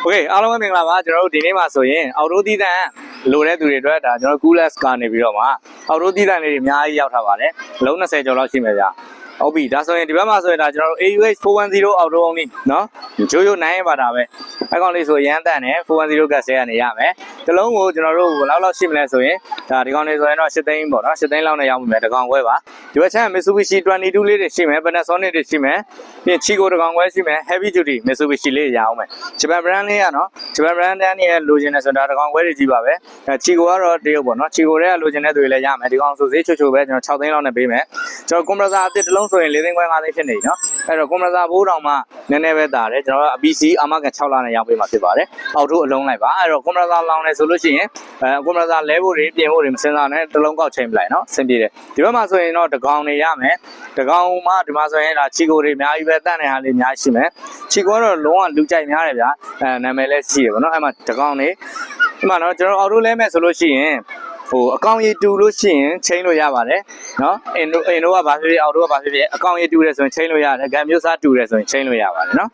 Okay အားလုံးပဲမင်္ဂလာပါကျွန်တော်တို့ဒီနေ့မှာဆိုရင်အော်တိုတီးတန်လိုတဲ့သူတွေအတွက်ဒါကျွန်တော် Coolest ကနေပြီးတော့မှအော်တိုတီးတန်လေးတွေအများကြီးရောက်ထားပါတယ်အလုံး20ကျော်လောက်ရှိမယ်ဗျာဟုတ်ပြီဒါဆိုရင်ဒီဘက်မှာဆိုရင်ဒါကျွန်တော်တို့ AUH 410 အော်တို only เนาะရိုးရိုးနိုင်ပါတာပဲအကောင်လေးဆိုရမ်းတန်နဲ့410 gas ကနေရမယ်တလုံးကိုကျွန်တော်တို့ဘယ်လောက်ရှိမလဲဆိုရင်ဒါဒီကောင်လေးဆိုရင်တော့8သိန်းပေါ့เนาะ8သိန်းလောက်နဲ့ရောက်ပြီမယ်တကောင်ခွဲပါဒီဘက်ချမ်း Mitsubishi 22လေးတွေရှိမယ် Panasonic တွေရှိမယ်ပြီး Chico တကောင်ခွဲရှိမယ် Heavy Duty Mitsubishi လေးရအောင်မယ် Japan brand လေးကเนาะ Japan brand တန်းရဲ့လိုချင်တဲ့ဆိုတာတကောင်ခွဲတွေကြီးပါပဲ Chico ကတော့တရုတ်ပေါ့เนาะ Chico တွေကလိုချင်တဲ့သူတွေလည်းရမယ်ဒီကောင်ဆိုဈေးချိုပဲကျွန်တော်6သိန်းလောက်နဲ့ပေးမယ်ကျွန်တော် compressor အသစ်တစ်လုံးဆိုရင်4သိန်းခွဲ5သိန်းဖြစ်နေပြီเนาะအဲ့တော့ compressor ဘိုးတောင်မှနည်းနည်းပဲတာတယ်ကျွန်တော်တို့ BC အာမခံ6လနဲ့ရောင်းပေးမှာဖြစ်ပါတယ်အောက်ထိုးအလုံးလိုက်ပါအဲ့တော့ compressor လောင်းနေဆိုလို့ရှိရင်compressor လဲဖို့တွေပြင်ဖို့တွေမစင်စားနဲ့တစ်လုံးကောက်ချိန်ပလိုက်เนาะအဆင်ပြေတယ်ဒီဘက်မှာဆိုရင်တော့တကောင်နေရမယ်တကောင်မှဒီမှာဆိုရင်ဒါ Chico တွေအများကြီးပဲတန့်နေဟာလေးအများကြီးရှိမယ် Chico ကတော့လုံးဝလူကြိုက်များတယ်ဗျာနာမည်လည်းရှိတယ်ဗောနော်အဲ့မှာတကောင်နေဒီမှာတော့ကျွန်တော်အော်တိုလဲမယ်ဆိုလို့ရှိရင်အကောင်ရည်တူလို့ရှိရင်ချိန်လို့ရပါတယ်เนาะအင်တို့ကဘာဖြစ်ဖြစ်အော်တိုကဘာဖြစ်ဖြစ်အကောင်ရည်တူတယ်ဆိုရင်ချိန်လို့ရတယ်ဂမ်မျိုးစားတူတယ်ဆိုရင်ချိန်လို့ရပါတယ်เนาะ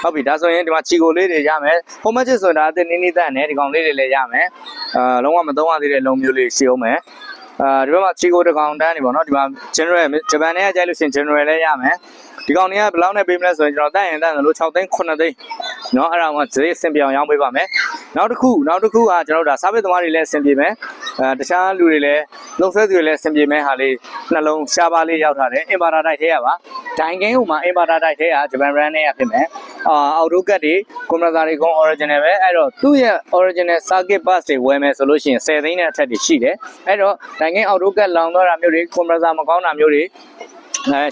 ဟုတ်ပြီဒါဆိုရင်ဒီမှာ Chico လေးတွေရမယ်ဟိုမက်ချစ်ဆိုတာအသစ်နီးနီးတတ်နေဒီကောင်လေးတွေလည်းရမယ်လုံးဝမသုံးရသေးတဲ့လုံးမျိုးလေးရှိအောင်မယ်ဒီဘက်မှာ Chico တကောင်တန်းနေပေါ့เนาะဒီမှာ General ဂျပန်နဲ့ကြိုက်လို့ရှိရင် General လည်းရမယ်ဒီကောင်တွေကဘယ်လောက်နဲ့ပေးမလဲဆိုရင်ကျွန်တော်တန့်ရင်တန့်လို့6သိန်း9သိန်းเนาะအဲ့ဒါမှဈေးအဆင်ပြေအောင်ရောင်းပေးပါမယ်နောက်တစ်ခုကကျွန်တော်တို့ဒါစားပစ်သမားတွေလည်းအဆင်ပြေမယ်တခြားလူတွေလည်းလုံဆွဲသူတွေလည်းအဆင်ပြေမယ်ဟာလေးနှလုံးရှားပါလေးရောက်ထားတယ်အင်ပါတာတိုက်ထဲရပါဒိုင်ကင်းဟိုမှာအင်ပါတာတိုက်ထဲကဂျပန် brand နဲ့ရဖြစ်မယ်အော်တိုကတ်တွေ compressor တွေကော original ပဲအဲ့တော့သူ့ရဲ့ original circuit bus တွေဝယ်မယ်ဆိုလို့ရှိရင်10သိန်းနဲ့အထက်တွေရှိတယ်အဲ့တော့ဒိုင်ကင်းအော်တိုကတ်လောင်သွားတာမျိုးတွေ compressor မကောင်းတာမျိုးတွေ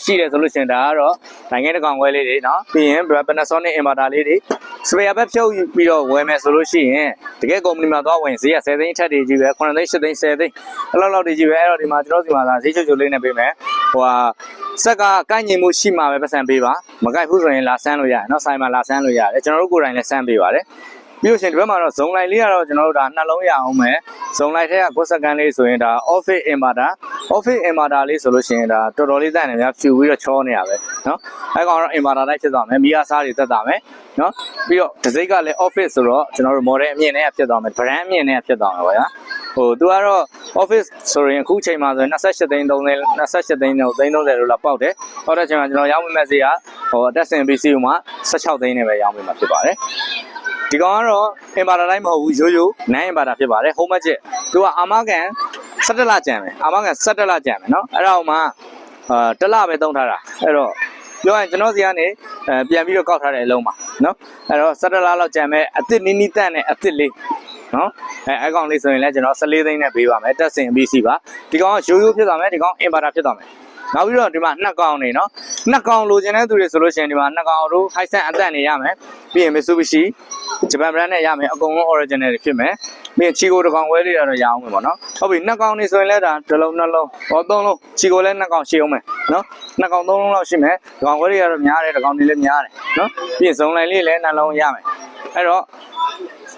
ရှိတယ်ဆိုလို့ရှိရင်ဒါကတော့နိုင်ငံတကာဝဲလေးတွေเนาะပြီးရင် Panasonic inverter လေးတွေ spare ဘက်ဖြုတ်ပြီးတော့ဝယ်မယ်ဆိုလို့ရှိရင်တကယ်ကုမ္ပဏီမှာသွားဝင်ဈေးက10သိန်းအထက်တွေကြီးပဲ9သိန်း10သိန်း10သိန်းအဲ့လောက်တွေကြီးပဲအဲ့တော့ဒီမှာကျွန်တော်ဒီမှာဈေးချိုလေးနဲ့ပေးမယ်ဆက်ကကိုက်ညင်မှုရှိမှပဲပတ်စံပေးပါမကိုက်ဘူးဆိုရင်လာဆန်းလို့ရတယ်เนาะဆိုင်မှာလာဆန်းလို့ရတယ်ကျွန်တော်တို့ကိုယ်တိုင်လည်းဆန်းပေးပါတယ်ပြီးလို့ရှိရင်ဒီဘက်မှာတော့ဇုံလိုက်လေးကတော့ကျွန်တော်တို့ဒါနှလုံးရအောင်မယ်ဇုံလိုက်ထဲကကိုယ်စကန်လေးဆိုရင်ဒါ office inverter လေးဆိုလို့ရှိရင်ဒါတော်တော်လေးတန့်နေများဖြူပြီးတော့ချောနေရပဲเนาะအဲကောင်တော့ inverter လိုက်ဖြစ်သွားမယ်မီးအားစားတွေတက်တာမယ်เนาะပြီးတော့ဒီစိတ်ကလည်း office ဆိုတော့ကျွန်တော်တို့ model အမြင့်နဲ့ဖြစ်သွားမယ် brand အမြင့်နဲ့ဖြစ်သွားမှာပါဗျာသူကတော့ office ဆိုရင်အခုချိန်မှာဆိုရင်28သိန်း30သိန်း28သိန်းနဲ့30လို့လာပေါက်တယ်ဟောတဲ့ချိန်မှာကျွန်တော်ရောင်းပေးမဲ့ဈေးကအတက်စင် PC မှာ16သိန်းနဲ့ပဲရောင်းပေးမှာဖြစ်ပါတယ်ဒီကောင်ကတော့ inverter တိုင်းမဟုတ်ဘူးရိုးနိုင် inverter ဖြစ်ပါတယ် home budget သူကအာမခံ17လကျန်မယ်အာမခံ17လကျန်မယ်เนาะအဲ့ဒါမှတစ်လပဲသုံးထားတာအဲ့တော့ပြောရင်ကျွန်တော်စီကနေပြန်ပြီးတော့ကောက်ထားတဲ့အလုံးပါเนาะအဲ့တော့17လလောက်ကျန်မယ်အသစ်နီးနီးတန့်နဲ့အသစ်လေးเนาะအဲ့ကောင်လေးဆိုရင်လည်းကျွန်တော်14သိန်းနဲ့ပေးပါမယ်တက်စင် BC ပါဒီကောင်ကရိုးဖြစ်သွားမယ်ဒီကောင် inverter ဖြစ်သွားမယ်နောက်ပြီးတော့ဒီမှာနှစ်ကောင်နေเนาะနှစ်ကောင်လိုချင်တဲ့သူတွေဆိုလို့ရှိရင်ဒီမှာနှစ်ကောင်တို့ Hisense အသက်နေရမယ်ပြီးရင် Mitsubishi Japan brand နဲ့ရမယ်အကုန်လုံး original တွေဖြစ်မယ်ပြီးရင် Chico တကောင်ဝဲလေးတော့ရအောင်မယ်ပေါ့နော်ဟုတ်ပြီနှစ်ကောင်နေဆိုရင်လည်းဒါတစ်လုံးနှလုံးသုံးလုံး Chico လည်းနှစ်ကောင်ရှိအောင်မယ်နော်နှစ်ကောင်သုံးလုံးလောက်ရှိမယ်ဒီကောင်ဝဲလေးကတော့များတယ်ဒီကောင်တွေလည်းများတယ်နော်ပြီးရင်ဇုံလိုက်လေးလည်းနှလုံးရမယ်အဲ့တော့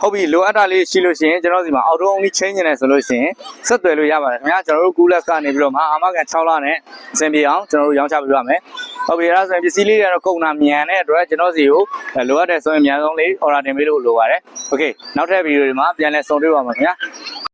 ဟုတ်ပြီလိုအပ်တာလေးရှိလို့ရှိရင်ကျွန်တော်ဒီမှာ auto only change နေတယ်ဆိုလို့ရှိရင်ဆက်သွယ်လို့ရပါတယ်ခင်ဗျာကျွန်တော်တို့ Coolest ကနေပြီးတော့မှအာမခံ6လနဲ့အဆင်ပြေအောင်ကျွန်တော်တို့ရောင်းချပေးရမယ်ဟုတ်ပြီအဲ့ဒါဆိုရင်ပစ္စည်းလေးတွေကတော့ကုန်တာမြန်တဲ့အတွက်ကျွန်တော်စီကိုလိုအပ်တယ်ဆိုရင်အများဆုံးလေး order တင်ပေးလို့လိုပါတယ် okay နောက်ထပ်ဗီဒီယိုတွေမှာပြန်လည်ဆုံတွေ့ပါမယ်ခင်ဗျာ